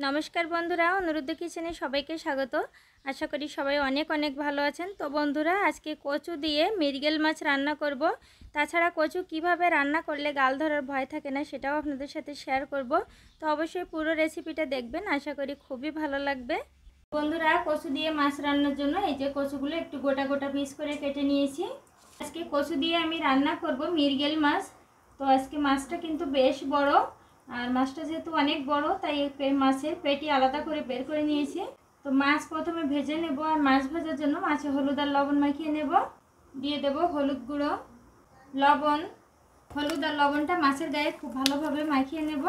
নমস্কার বন্ধুরা, অনুরুদ্ধ কিচেনে সবাইকে স্বাগত। আশা করি সবাই অনেক অনেক ভালো আছেন। তো বন্ধুরা, আজকে কচু দিয়ে মৃগেল মাছ রান্না করব। তাছাড়া কচু কিভাবে রান্না করলে গাল ধরার ভয় থাকে না সেটাও আপনাদের সাথে শেয়ার করব। তো অবশ্যই পুরো রেসিপিটা দেখবেন, আশা করি খুবই ভালো লাগবে। বন্ধুরা, কচু দিয়ে মাছ রান্নার জন্য এই যে কচুগুলো একটু গোটা গোটা পিস করে কেটে নিয়েছি। আজকে কচু দিয়ে আমি রান্না করব মৃগেল মাছ। তো আজকে মাছটা কিন্তু বেশ বড়, আর মাছটা যেহেতু অনেক বড় তাই মাছের পেটি আলাদা করে বের করে নিয়েছি। তো মাছ প্রথমে ভেজে নেব, আর মাছ ভাজার জন্য মাছে হলুদ আর লবণ মাখিয়ে নেব। দিয়ে দেব হলুদ গুঁড়ো, লবণ। হলুদ আর লবণটা মাছের গায়ে খুব ভালোভাবে মাখিয়ে নেব।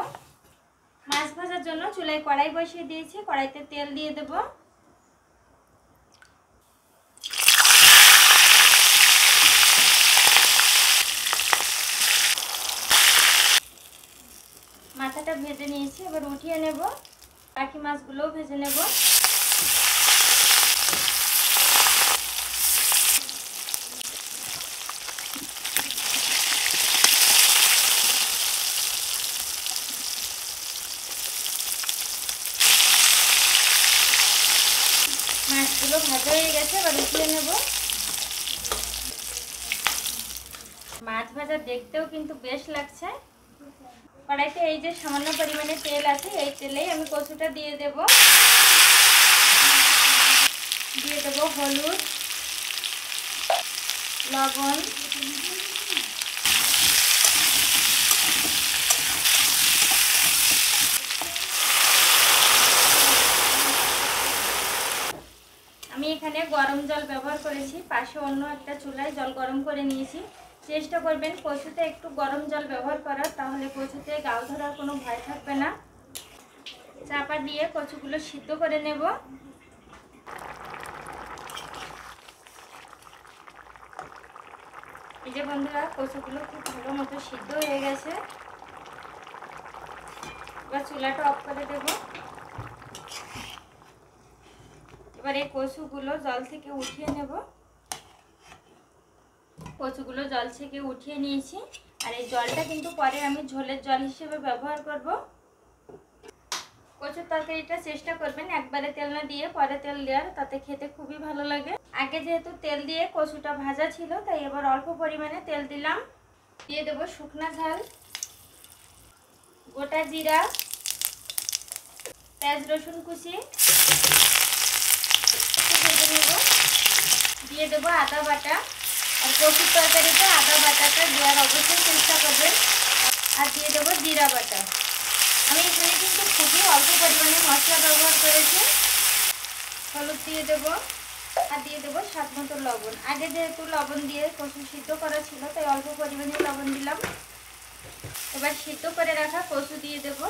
মাছ ভাজার জন্য চুলায় কড়াই বসিয়ে দিয়েছি, কড়াইতে তেল দিয়ে দেব। মাথাটা ভেজে নিয়েছি, এবার উঠিয়ে নেব। বাকি মাছগুলোও ভেজে নেব। মাছগুলো ভাজা হয়ে গেছে, এবার উঠিয়ে নেব। মাছ ভাজা দেখতেও কিন্তু বেশ লাগছে। কড়াইতে এই যে সামান্য পরিমাণে তেল আছে, এই তেলেই আমি কচুটা দিয়ে দেব। দিয়ে দেব হলুদ, লবণ, আমি এখানে গরম জল ব্যবহার করেছি। পাশে অন্য একটা চুলায় জল গরম করে নিয়েছি। চেষ্টা করবেন কচুতে একটু গরম জল ব্যবহার করার, তাহলে কচুতে গাল ধরার কোনো ভয় থাকবে না। চাপা দিয়ে কচুগুলো সিদ্ধ করে নেব। এই যে বন্ধুরা, কচুগুলো খুব ভালো মতো সিদ্ধ হয়ে গেছে। এবার চুলাটা অফ করে দেব। এবার এই কচুগুলো জল থেকে উঠিয়ে নেব। কচুগুলো জল থেকে উঠিয়ে নিয়েছি, আর এই জলটা কিন্তু পরে আমি ঝোলের জল হিসেবে ব্যবহার করব। কচুর তরকারিটা চেষ্টা করবেন একবারে তেল না দিয়ে পরে তেল দেওয়ার, তাতে খেতে খুবই ভালো লাগে। আগে যেহেতু তেল দিয়ে কচুটা ভাজা ছিল, তাই এবার অল্প পরিমাণে তেল দিলাম। দিয়ে দেব শুকনা ঝাল, গোটা জিরা, পেঁয়াজ রসুন কুচি, ভেজে নেব। দিয়ে দেবো আদা বাটা, আর কচুর তরকারিতে আদা বাটাটা দেওয়ার অবশ্যই চেষ্টা করবেন। আর দিয়ে দেবো জিরা বাটা। আমি এখানে কিন্তু খুবই অল্প পরিমাণে মশলা ব্যবহার করেছি। হলুদ দিয়ে দেবো, আর দিয়ে দেবো স্বাদ মতো লবণ। আগে যেহেতু লবণ দিয়ে কচু সিদ্ধ করা ছিল, তাই অল্প পরিমাণে লবণ দিলাম। এবার সিদ্ধ করে রাখা কচু দিয়ে দেব।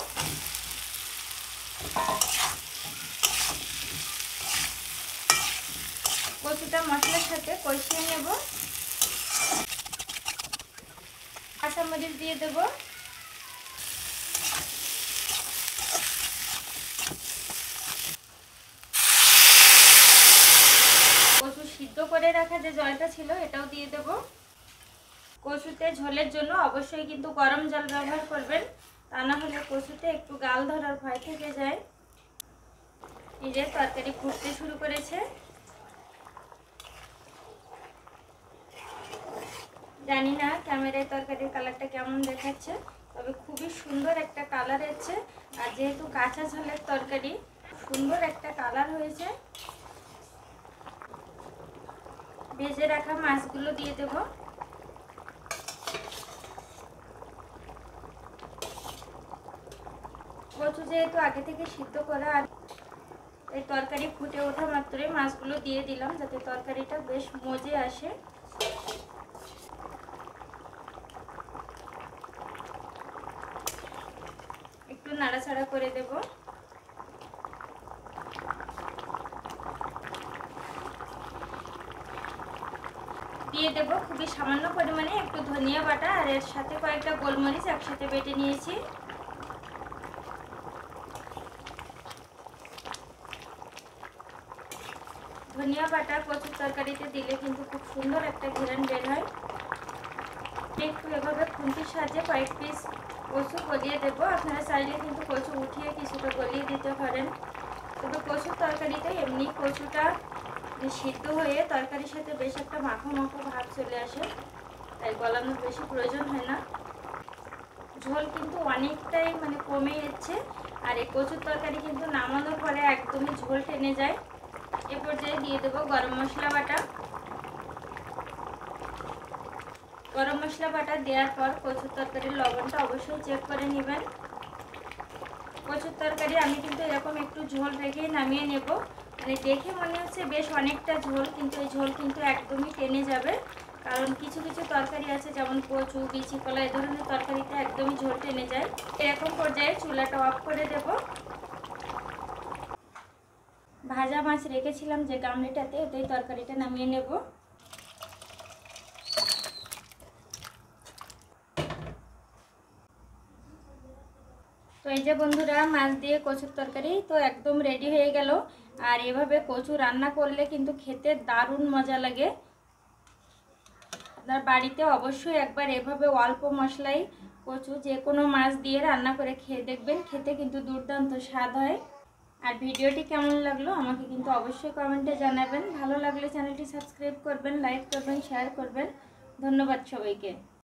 কচুটা মশলার সাথে কষিয়ে নেব। কাঁচামরিচ দিয়ে দেব। কচু সিদ্ধ করে রাখা যে জলটা ছিল এটাও দিয়ে দেব। কচুতে ঝোলের জন্য অবশ্যই কিন্তু গরম জল ব্যবহার করবেন, তা না হলে কচুতে একটু গাল ধরার ভয় থেকে যায়। এই যে তরকারি ফুটতে শুরু করেছে। জানি না ক্যামেরায় তরকারির কালারটা কেমন দেখাচ্ছে, তবে খুবই সুন্দর একটা কালার এসেছে। আর যেহেতু কাঁচা ঝালের তরকারি, সুন্দর একটা কালার হয়েছে। ভেজে রাখা মাছগুলো দিয়ে দেব। কচু যেহেতু আগে থেকে সিদ্ধ করা, আর এই তরকারি ফুটে ওঠা মাত্রই মাছগুলো দিয়ে দিলাম, যাতে তরকারিটা বেশ মজে আসে। একটু নাড়াচাড়া করে দেব। দিয়ে দেব খুবই সামান্য পরিমাণে একটু ধনিয়া বাটা, আর এর সাথে কয়েকটা গোলমরিচ একসাথে বেটে নিয়েছি। ধনিয়া বাটা কচুর তরকারিতে দিলে কিন্তু খুব সুন্দর একটা ঘ্রাণ বের হয়। একটু এভাবে খুন্তির সাহায্যে কয়েক পিস কচু গলিয়ে দেবো। আপনারা চাইলে কিন্তু কচু উঠিয়ে কিছুটা গলিয়ে দিতে পারেন। তবে কচুর তরকারিতে এমনি কচুটা সিদ্ধ হয়ে তরকারির সাথে বেশ একটা মাখো মাখো ভাব চলে আসে, তাই গলানোর বেশি প্রয়োজন হয় না। ঝোল কিন্তু অনেকটাই কমে যাচ্ছে, আর এই কচুর তরকারি কিন্তু নামানোর পরে একদমই ঝোল টেনে যায়। এ পর্যায়ে দিয়ে দেবো গরম মশলা বাটা। গরম মশলা বাটা দেওয়ার পর কচুর তরকারির লবণটা অবশ্যই চেক করে নেবেন। কচুর তরকারি আমি কিন্তু এরকম একটু ঝোল রেখেই নামিয়ে নেব। দেখে মনে হচ্ছে বেশ অনেকটা ঝোল, কিন্তু এই ঝোল কিন্তু একদমই টেনে যাবে, কারণ কিছু কিছু তরকারি আছে যেমন কচু, বিচি কলা, এই ধরনের তরকারিতে একদমই ঝোল টেনে যায়। এরকম পর্যায়ে চুলাটা অফ করে দেব। ভাজা মাছ রেখেছিলাম যে গামলিটাতে, এতেই তরকারিটা নামিয়ে নেব। তো এই যে বন্ধুরা, মাছ দিয়ে কচুর তরকারি তো একদম রেডি হয়ে গেল। আর এভাবে কচু রান্না করলে কিন্তু খেতে দারুণ মজা লাগে। আপনার বাড়িতে অবশ্যই একবার এভাবে অল্প মশলায় কচু যে কোনো মাছ দিয়ে রান্না করে খেয়ে দেখবেন, খেতে কিন্তু দুর্দান্ত স্বাদ হয়। আর ভিডিওটি কেমন লাগলো আমাকে কিন্তু অবশ্যই কমেন্টে জানাবেন। ভালো লাগলে চ্যানেলটি সাবস্ক্রাইব করবেন, লাইক করবেন, শেয়ার করবেন। ধন্যবাদ সবাইকে।